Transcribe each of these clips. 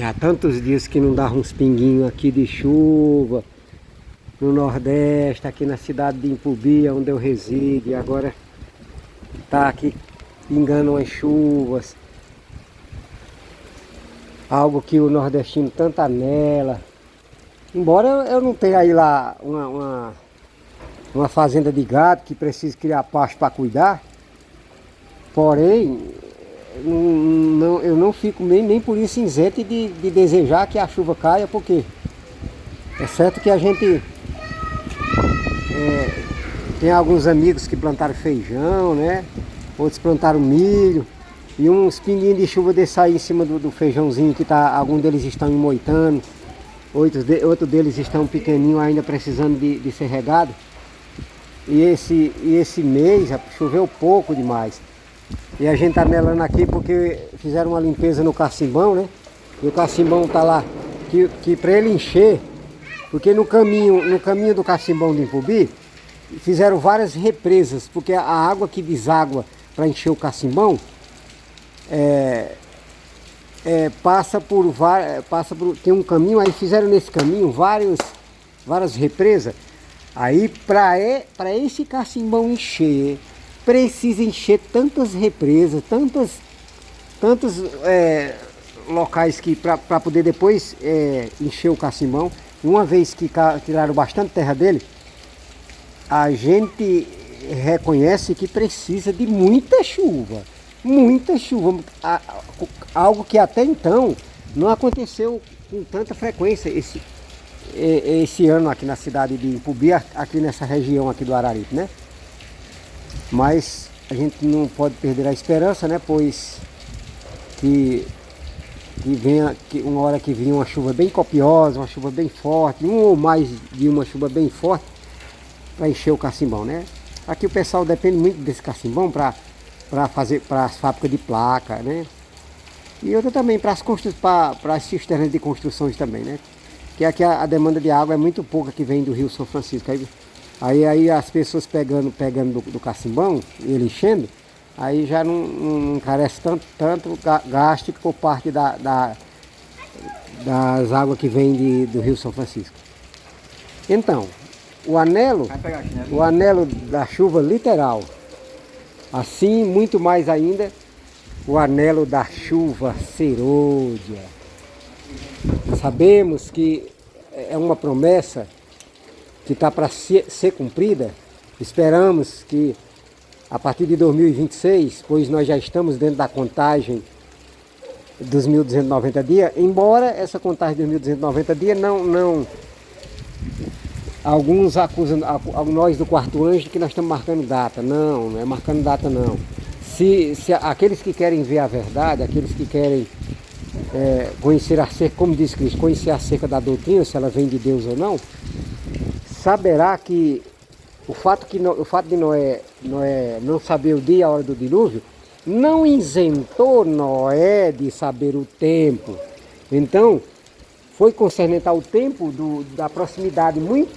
Há tantos dias que não dava uns pinguinhos aqui de chuva no Nordeste, aqui na cidade de Impubi, onde eu resido, e agora tá aqui pingando umas chuvas, algo que o nordestino tanto anela. Embora eu não tenha aí lá uma fazenda de gado que precisa criar pasto para cuidar, porém eu não fico nem por isso isento de desejar que a chuva caia, porque é certo que a gente tem alguns amigos que plantaram feijão, né? Outros plantaram milho, e uns pinguinhos de chuva desse aí em cima do feijãozinho que tá, alguns deles estão enmoitando, outros deles estão pequenininhos ainda precisando de ser regado. E esse mês choveu pouco demais. E a gente tá melando aqui porque fizeram uma limpeza no cacimbão, né? E o cacimbão tá lá, que para ele encher, porque no caminho do cacimbão de Impubi, fizeram várias represas, porque a água que deságua para encher o cacimbão tem um caminho, aí fizeram nesse caminho várias represas. Aí para esse cacimbão encher, precisa encher tantas represas, tantos locais que para poder depois encher o cacimbão. Uma vez que tiraram bastante terra dele, a gente reconhece que precisa de muita chuva, algo que até então não aconteceu com tanta frequência esse ano aqui na cidade de Impubi, aqui nessa região aqui do Araripe, né? Mas a gente não pode perder a esperança, né? Pois que uma hora que vinha uma chuva bem copiosa, uma chuva bem forte, um ou mais de uma chuva bem forte, para encher o cacimbão, né? Aqui o pessoal depende muito desse cacimbão para as fábricas de placa, né? E outra também para as cisternas de construções também, né? Que aqui a demanda de água é muito pouca que vem do Rio São Francisco. Aí as pessoas pegando do cacimbão, ele enchendo, aí já não encarece tanto gasto por parte das águas que vêm do Rio São Francisco. Então, o anelo da chuva literal, assim muito mais ainda, o anelo da chuva serôdia. Sabemos que é uma promessa que está para ser cumprida. Esperamos que a partir de 2026, pois nós já estamos dentro da contagem dos 1.290 dias, embora essa contagem dos 1.290 dias alguns acusam nós do quarto anjo que nós estamos marcando data. Não é marcando data não. Se aqueles que querem ver a verdade, aqueles que querem conhecer acerca, como diz Cristo, conhecer acerca da doutrina, se ela vem de Deus ou não, saberá que o fato de Noé não saber o dia e a hora do dilúvio não isentou Noé de saber o tempo. Então, foi concernente ao tempo da proximidade muito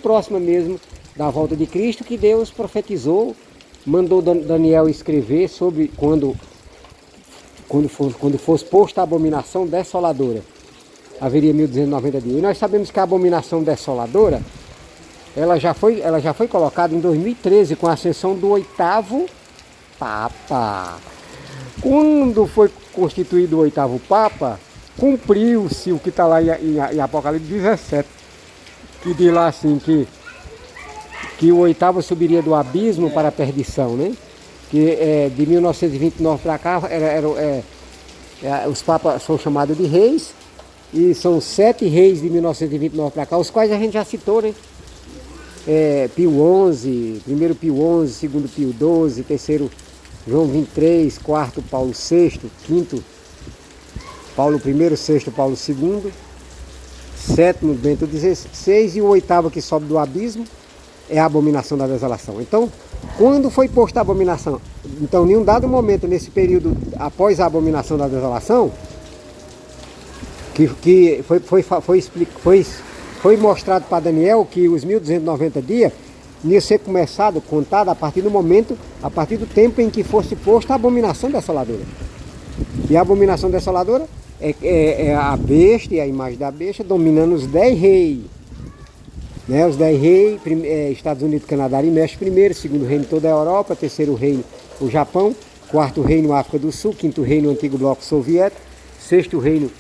próxima mesmo da volta de Cristo, que Deus profetizou, mandou Daniel escrever sobre quando fosse posta a abominação desoladora. Haveria 1.290 dias. E nós sabemos que a abominação desoladora, ela já foi colocada em 2013 com a ascensão do 8º Papa. Quando foi constituído o 8º Papa, cumpriu-se o que está lá em Apocalipse 17, que diz lá assim que o 8º subiria do abismo para a perdição, né? Que de 1929 para cá os papas são chamados de reis, e são 7 reis de 1929 para cá, os quais a gente já citou, né? Pio XI, primeiro Pio XI, segundo Pio XII, terceiro João 23, quarto Paulo VI, quinto Paulo I, sexto Paulo II, sétimo Bento XVI, e o 8º que sobe do abismo é a abominação da desolação. Então, quando foi posta a abominação? Então, em um dado momento, nesse período após a abominação da desolação, que foi mostrado para Daniel que os 1.290 dias ia ser contado a partir do tempo em que fosse posta a abominação desoladora. E a abominação desoladora é a besta e a imagem da besta dominando os 10 reis. Né? Os 10 reis, Estados Unidos, Canadá e México primeiro, segundo reino toda a Europa, terceiro reino o Japão, quarto reino África do Sul, quinto reino o antigo bloco soviético, sexto reino,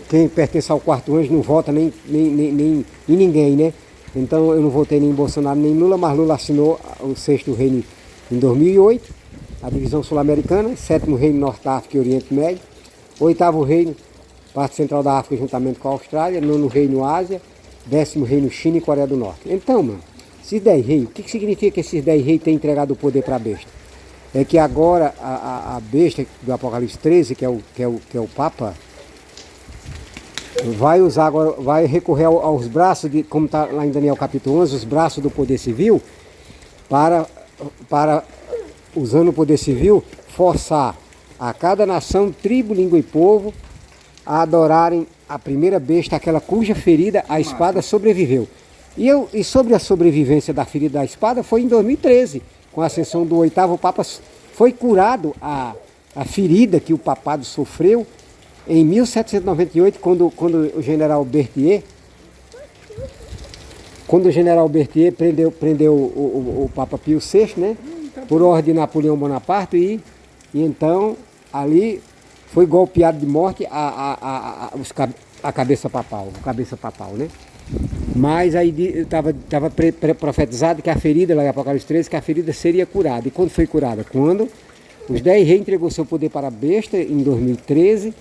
quem pertence ao quarto anjo não vota nem em ninguém, né? Então eu não votei nem em Bolsonaro nem em Lula, mas Lula assinou o sexto reino em 2008, a divisão sul-americana, sétimo reino Norte África e Oriente Médio, oitavo reino parte central da África juntamente com a Austrália, nono reino Ásia, décimo reino China e Coreia do Norte. Então, mano, esses 10 reis, o que significa que esses 10 reis têm entregado o poder para a besta? É que agora a besta do Apocalipse 13, que é o Papa, vai recorrer aos braços, como está lá em Daniel capítulo 11, os braços do poder civil, para usando o poder civil, forçar a cada nação, tribo, língua e povo a adorarem a primeira besta, aquela cuja ferida a espada sobreviveu. E sobre a sobrevivência da ferida da espada foi em 2013, com a ascensão do oitavo Papa, foi curado a ferida que o papado sofreu em 1798, quando o general Berthier prendeu o Papa Pio VI, né, por ordem de Napoleão Bonaparte, e então ali foi golpeado de morte a cabeça papal, né? Mas aí estava profetizado que a ferida, lá em Apocalipse 13, que a ferida seria curada. E quando foi curada? Quando os 10 reis entregou seu poder para a besta em 2013.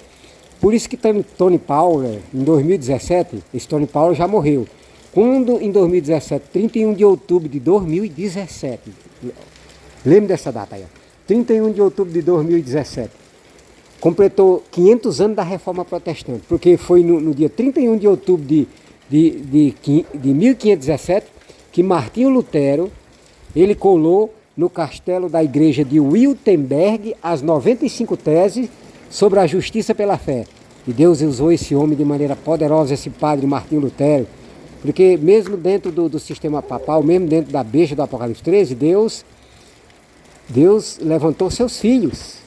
Por isso que Tony Powell, em 2017, esse Tony Powell já morreu. Quando em 2017, 31 de outubro de 2017, lembro dessa data aí, 31 de outubro de 2017, completou 500 anos da Reforma Protestante, porque foi no dia 31 de outubro de 1517 que Martinho Lutero, ele colou no castelo da igreja de Wittenberg as 95 teses sobre a justiça pela fé. E Deus usou esse homem de maneira poderosa, esse padre Martinho Lutero, porque mesmo dentro do sistema papal, mesmo dentro da besta do Apocalipse 13, Deus levantou seus filhos.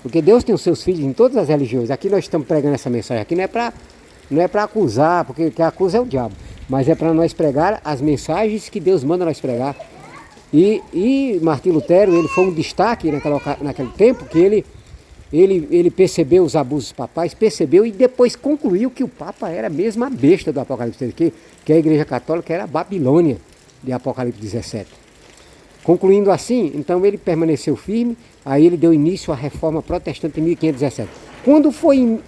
Porque Deus tem os seus filhos em todas as religiões. Aqui nós estamos pregando essa mensagem. Aqui não é para acusar, porque quem acusa é o diabo. Mas é para nós pregar as mensagens que Deus manda nós pregar. E Martinho Lutero, ele foi um destaque naquele tempo, que ele percebeu os abusos papais, percebeu e depois concluiu que o Papa era mesmo a besta do Apocalipse, que a Igreja Católica era a Babilônia de Apocalipse 17. Concluindo assim, então ele permaneceu firme, aí ele deu início à Reforma Protestante em 1517. Quando foi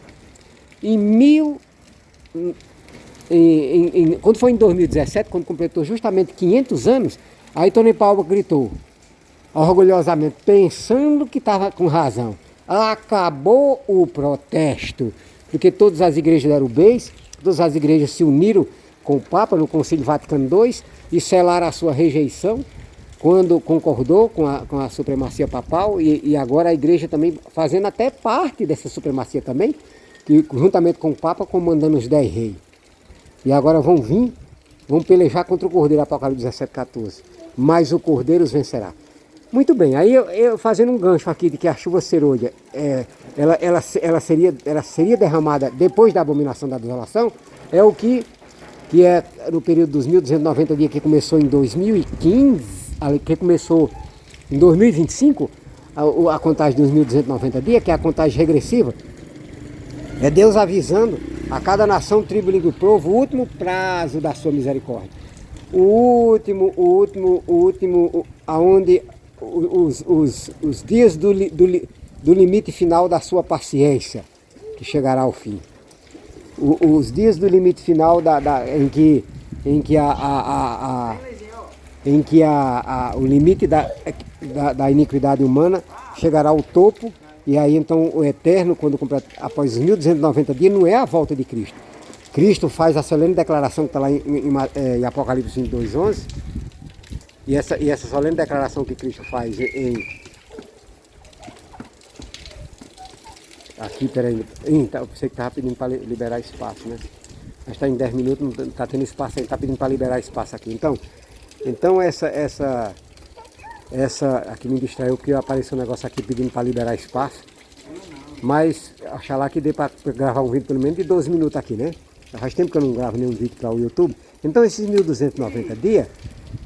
quando foi em 2017, quando completou justamente 500 anos, aí Tony Powell gritou, orgulhosamente, pensando que estava com razão, acabou o protesto, porque todas as igrejas deram o beijo, todas as igrejas se uniram com o Papa no Concílio Vaticano II e selaram a sua rejeição, quando concordou com a supremacia papal, e agora a igreja também fazendo até parte dessa supremacia também, e juntamente com o Papa comandando os 10 reis. E agora vão pelejar contra o Cordeiro, Apocalipse 17, 14. Mas o Cordeiro os vencerá. Muito bem, aí eu fazendo um gancho aqui de que a chuva serôdia, ela seria derramada depois da abominação da desolação, é o que é no período dos 1290 dias, que começou em 2015, que começou em 2025, a contagem dos 1290 dias, que é a contagem regressiva, é Deus avisando a cada nação, tribo, língua e povo o último prazo da sua misericórdia. O último, aonde os dias do limite final da sua paciência, que chegará ao fim. Os dias do limite final em que o limite da iniquidade humana chegará ao topo, e aí então o eterno, quando completa, após os 1290 dias, não é a volta de Cristo. Cristo faz a solene declaração que está lá em Apocalipse 22:11, e essa solene declaração que Cristo faz aqui, peraí, você que estava pedindo para liberar espaço, né? Mas está em 10 minutos, não está tendo espaço aí, está pedindo para liberar espaço aqui. Então essa aqui me distraiu, porque apareceu um negócio aqui pedindo para liberar espaço. Mas Oxalá que dê para gravar um vídeo pelo menos de 12 minutos aqui, né? Já faz tempo que eu não gravo nenhum vídeo para o YouTube. Então esses 1.290 dias,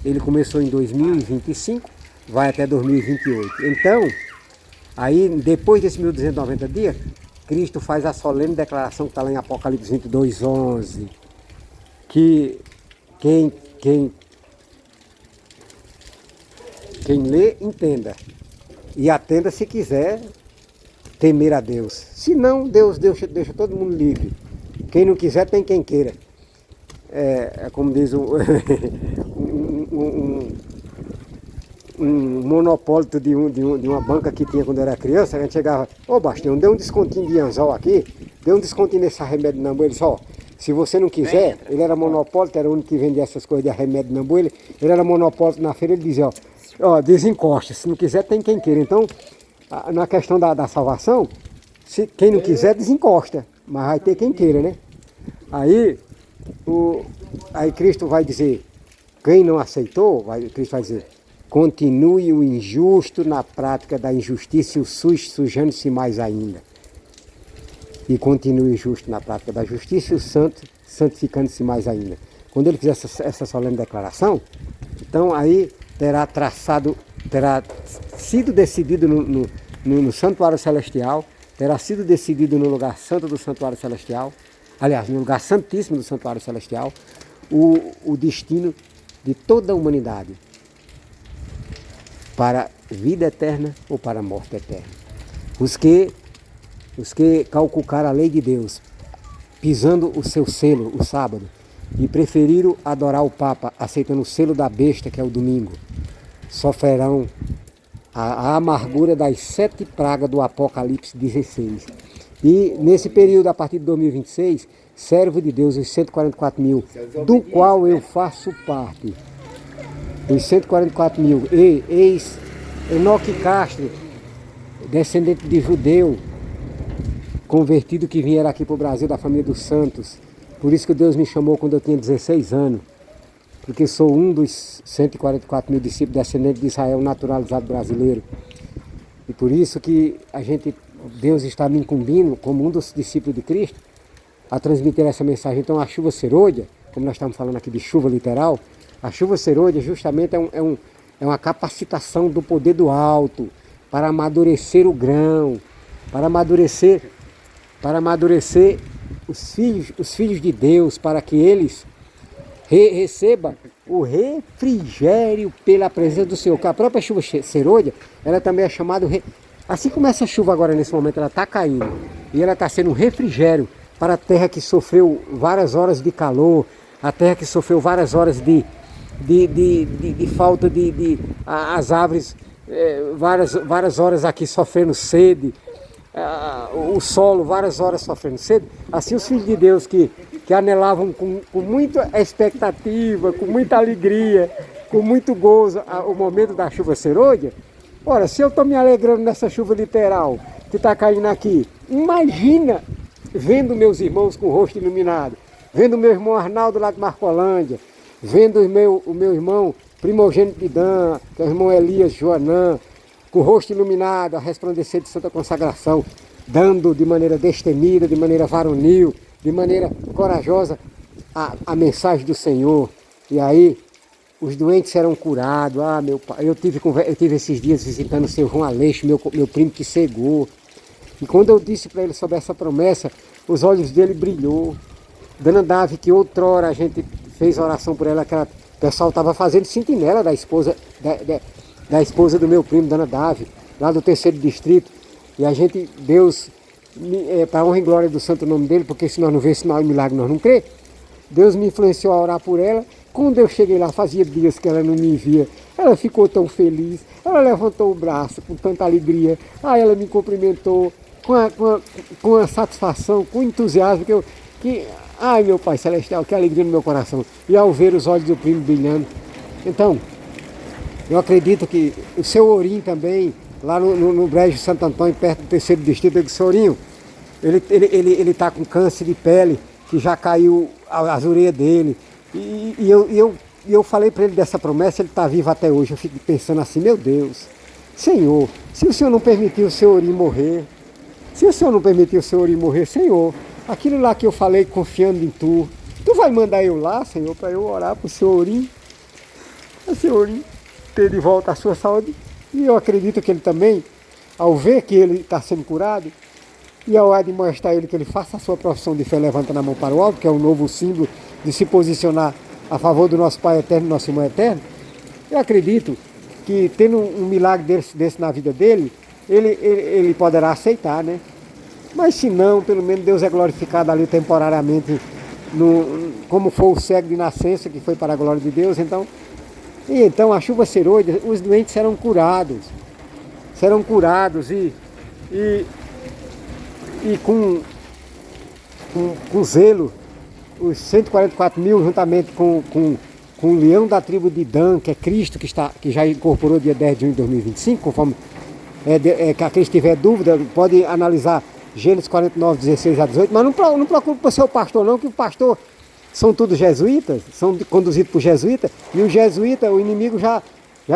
ele começou em 2025, vai até 2028. Então, aí depois desses 1.290 dias, Cristo faz a solene declaração que está lá em Apocalipse 22:11, que quem lê, entenda. E atenda se quiser temer a Deus. Se não, Deus deixa todo mundo livre. Quem não quiser, tem quem queira. É como diz um monopólio de uma banca que tinha quando eu era criança. A gente chegava, ô Bastião, dê um descontinho de anzol aqui, dê um descontinho nesse remédio nambu. Ele só, se você não quiser, ele era monopólio, era o único que vendia essas coisas de remédio nambu. Ele era monopólio na feira, ele dizia, ó, desencosta, se não quiser, tem quem queira. Então, na questão da salvação, quem não quiser, desencosta, mas vai ter quem queira, né? Aí Cristo vai dizer, quem não aceitou, Cristo vai dizer, continue o injusto na prática da injustiça e o sujando-se mais ainda. E continue o justo na prática da justiça e o santo santificando-se mais ainda. Quando ele fizer essa solene declaração, então aí terá sido decidido no santuário celestial, terá sido decidido no lugar santo do santuário celestial, aliás, no lugar santíssimo do santuário celestial, o destino de toda a humanidade para vida eterna ou para a morte eterna. Os que calcucaram a lei de Deus, pisando o seu selo, o sábado, e preferiram adorar o Papa, aceitando o selo da besta, que é o domingo, sofrerão a amargura das 7 pragas do Apocalipse 16. E nesse período, a partir de 2026, servo de Deus, os 144 mil, do qual eu faço parte. Os 144 mil, Enoque Castro, descendente de judeu, convertido que viera aqui para o Brasil, da família dos santos. Por isso que Deus me chamou quando eu tinha 16 anos. Porque sou um dos 144 mil discípulos descendentes de Israel naturalizado brasileiro. E por isso que Deus está me incumbindo, como um dos discípulos de Cristo, a transmitir essa mensagem. Então a chuva serôdia, como nós estamos falando aqui de chuva literal, a chuva serôdia justamente é uma capacitação do poder do alto para amadurecer o grão, para amadurecer os filhos de Deus, para que eles recebam o refrigério pela presença do Senhor. A própria chuva serôdia, ela também é chamada, assim como essa chuva agora nesse momento, ela está caindo, e ela está sendo um refrigério para a terra que sofreu várias horas de calor, a terra que sofreu várias horas de falta as árvores, várias horas aqui sofrendo sede, o solo várias horas sofrendo sede. Assim os filhos de Deus que anelavam com muita expectativa, com muita alegria, com muito gozo o momento da chuva serôdia. Ora, se eu estou me alegrando nessa chuva literal que está caindo aqui, imagina vendo meus irmãos com o rosto iluminado, vendo meu irmão Arnaldo lá de Marcolândia, vendo o meu irmão primogênito de Dan, que é o irmão Elias Joanã, com o rosto iluminado, a resplandecer de santa consagração, dando de maneira destemida, de maneira varonil, de maneira corajosa a mensagem do Senhor. E aí os doentes serão curados. Ah, meu pai, eu tive esses dias visitando o seu João Aleixo, meu primo que cegou. E quando eu disse para ele sobre essa promessa, os olhos dele brilhou. Dona Davi, que outrora a gente fez oração por ela, que o pessoal estava fazendo sentinela da esposa do meu primo, Dona Davi, lá do 3º distrito. E a gente, Deus, para a honra e glória do santo nome dele, porque se nós não vemos sinal e milagre, nós não crê. Deus me influenciou a orar por ela. Quando eu cheguei lá, fazia dias que ela não me via. Ela ficou tão feliz, ela levantou o braço com tanta alegria. Aí ela me cumprimentou com a satisfação, com entusiasmo, ai meu Pai Celestial, que alegria no meu coração. E ao ver os olhos do primo brilhando. Então, eu acredito que o seu Ourinho também, lá no Brejo Santo Antônio, perto do 3º distrito, eu disse, Ourinho, ele está com câncer de pele, que já caiu as orelhas dele. E eu falei para ele dessa promessa, ele está vivo até hoje. Eu fico pensando assim, meu Deus, Senhor, se o Senhor não permitiu o seu Ourinho morrer, Se o Senhor não permitir o Senhor ir morrer, Senhor, aquilo lá que eu falei confiando em Tu, Tu vai mandar eu lá, Senhor, para eu orar para o Senhorinho, para o Senhorinho ter de volta a sua saúde. E eu acredito que ele também, ao ver que ele está sendo curado, e ao admoestar ele que ele faça a sua profissão de fé levantando a mão para o alto, que é um novo símbolo de se posicionar a favor do nosso Pai eterno, nosso irmão eterno, eu acredito que tendo um milagre desse na vida dele, ele poderá aceitar, né? Mas se não, pelo menos Deus é glorificado ali temporariamente, como foi o cego de nascença, que foi para a glória de Deus. Então a chuva serôdia, os doentes serão curados e com zelo, os 144 mil, juntamente com o leão da tribo de Dan, que é Cristo, que já incorporou dia 10 de junho de 2025, conforme que quem tiver dúvida, pode analisar Gênesis 49, 16 a 18, mas não procure para o seu pastor não, que o pastor são todos jesuítas, são conduzidos por jesuítas, e o jesuíta, o inimigo já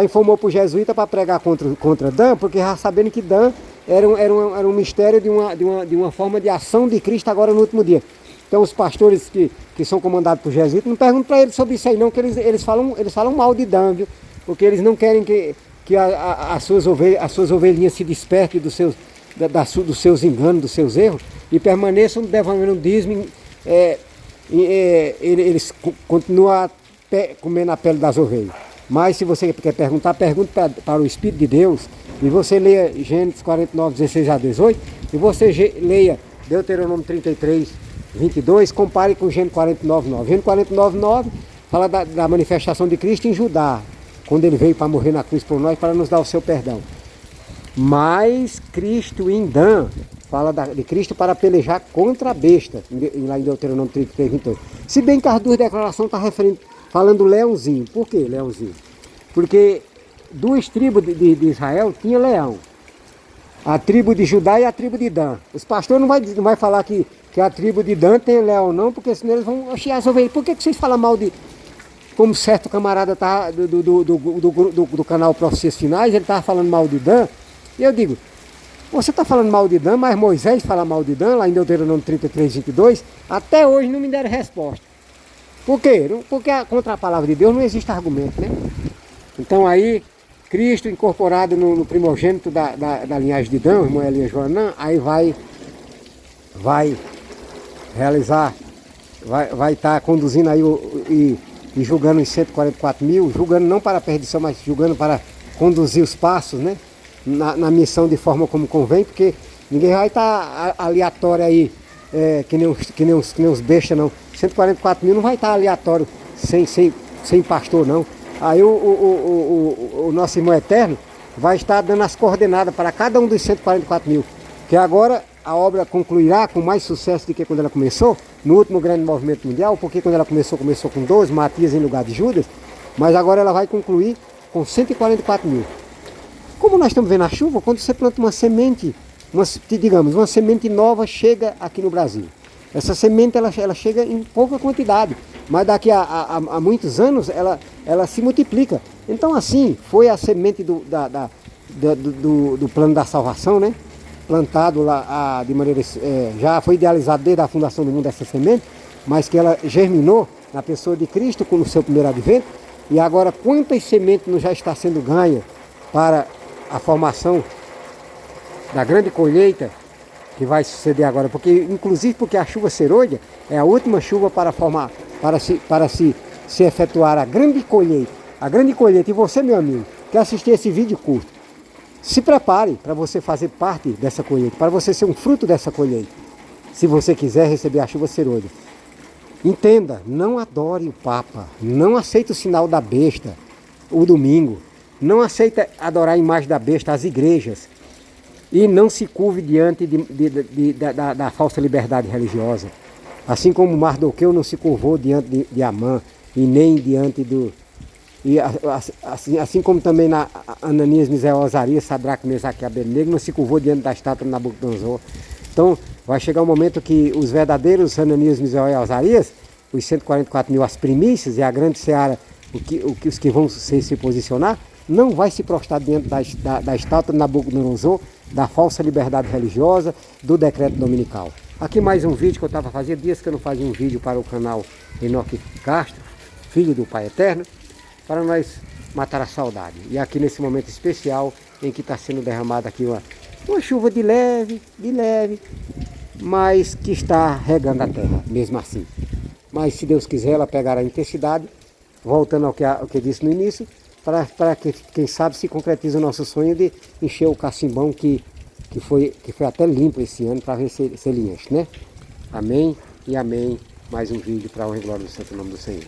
informou para o jesuíta para pregar contra Dan, porque já sabendo que Dan era um mistério de uma forma de ação de Cristo agora no último dia. Então os pastores que são comandados por jesuítas, não perguntam para eles sobre isso aí não, que eles falam mal de Dan, viu? Porque eles não querem que as suas ovelhinhas se despertem dos seus enganos, dos seus erros, e permaneçam devendo dízimo. Eles continuam comendo a pele das ovelhas. Mas se você quer perguntar, pergunte para o Espírito de Deus, e você leia Gênesis 49, 16 a 18, e você leia Deuteronômio 33, 22, compare com Gênesis 49, 9. Gênesis 49, 9 fala da manifestação de Cristo em Judá, quando ele veio para morrer na cruz por nós, para nos dar o seu perdão. Mas Cristo em Dan fala de Cristo para pelejar contra a besta, lá em Deuteronômio 33, 22. Se bem que as duas declarações estão falando leãozinho. Por que leãozinho? Porque duas tribos de Israel tinha leão. A tribo de Judá e a tribo de Dan. Os pastores não vai falar que a tribo de Dan tem leão não, porque senão eles vão chiar as ovelhas. Por que vocês falam mal de... Como certo camarada tá do canal Profecias Finais, ele estava falando mal de Dan. E eu digo, você está falando mal de Dan, mas Moisés fala mal de Dan, lá em Deuteronômio 33, 22, até hoje não me deram resposta. Por quê? Porque contra a palavra de Deus não existe argumento, né? Então aí, Cristo incorporado no primogênito da linhagem de Dan, irmão Elias Joanã, aí vai realizar, vai estar conduzindo aí e julgando os 144 mil, julgando não para a perdição, mas julgando para conduzir os passos, né? Na missão de forma como convém, porque ninguém vai estar aleatório aí, que nem os bestas não. 144 mil não vai estar aleatório sem pastor não. Aí o nosso irmão eterno vai estar dando as coordenadas para cada um dos 144 mil. Que agora a obra concluirá com mais sucesso do que quando ela começou, no último grande movimento mundial, porque quando ela começou com 12, Matias em lugar de Judas, mas agora ela vai concluir com 144 mil. Como nós estamos vendo a chuva, quando você planta uma semente, uma semente nova chega aqui no Brasil. Essa semente ela chega em pouca quantidade, mas daqui a muitos anos ela se multiplica. Então assim, foi a semente do plano da salvação, né? Plantado lá de maneira... já foi idealizado desde a fundação do mundo essa semente, mas que ela germinou na pessoa de Cristo com o seu primeiro advento, e agora quantas sementes não já está sendo ganha para a formação da grande colheita que vai suceder agora, inclusive porque a chuva serôdia é a última chuva para se efetuar a grande colheita. A grande colheita. E você, meu amigo, que assistir esse vídeo curto, se prepare para você fazer parte dessa colheita, para você ser um fruto dessa colheita, se você quiser receber a chuva serôdia. Entenda, não adore o Papa, não aceite o sinal da besta, o domingo, não aceita adorar a imagem da besta, as igrejas, e não se curve diante da falsa liberdade religiosa. Assim como Mardoqueu não se curvou diante de Amã, e nem diante do... E assim como também Ananias, Misael, Azarias, Sadraque, Mesaque e Abednego não se curvou diante da estátua de Nabucodonosor. Então vai chegar um momento que os verdadeiros Ananias, Misael e Azarias, os 144 mil, as primícias e a grande seara, os que vão se posicionar, não vai se prostrar diante da estátua de Nabucodonosor, da falsa liberdade religiosa, do decreto dominical. Aqui mais um vídeo que eu estava fazendo, dias que eu não fazia um vídeo para o canal Enoque Castro, filho do Pai Eterno, para nós matar a saudade. E aqui nesse momento especial em que está sendo derramada aqui uma chuva de leve, mas que está regando a terra, mesmo assim. Mas se Deus quiser, ela pegará a intensidade, voltando ao que eu disse no início, para que, quem sabe, se concretize o nosso sonho de encher o cacimbão que foi até limpo esse ano, para ver se ele enche, né? Amém e amém. Mais um vídeo para a honra e glória do santo nome do Senhor.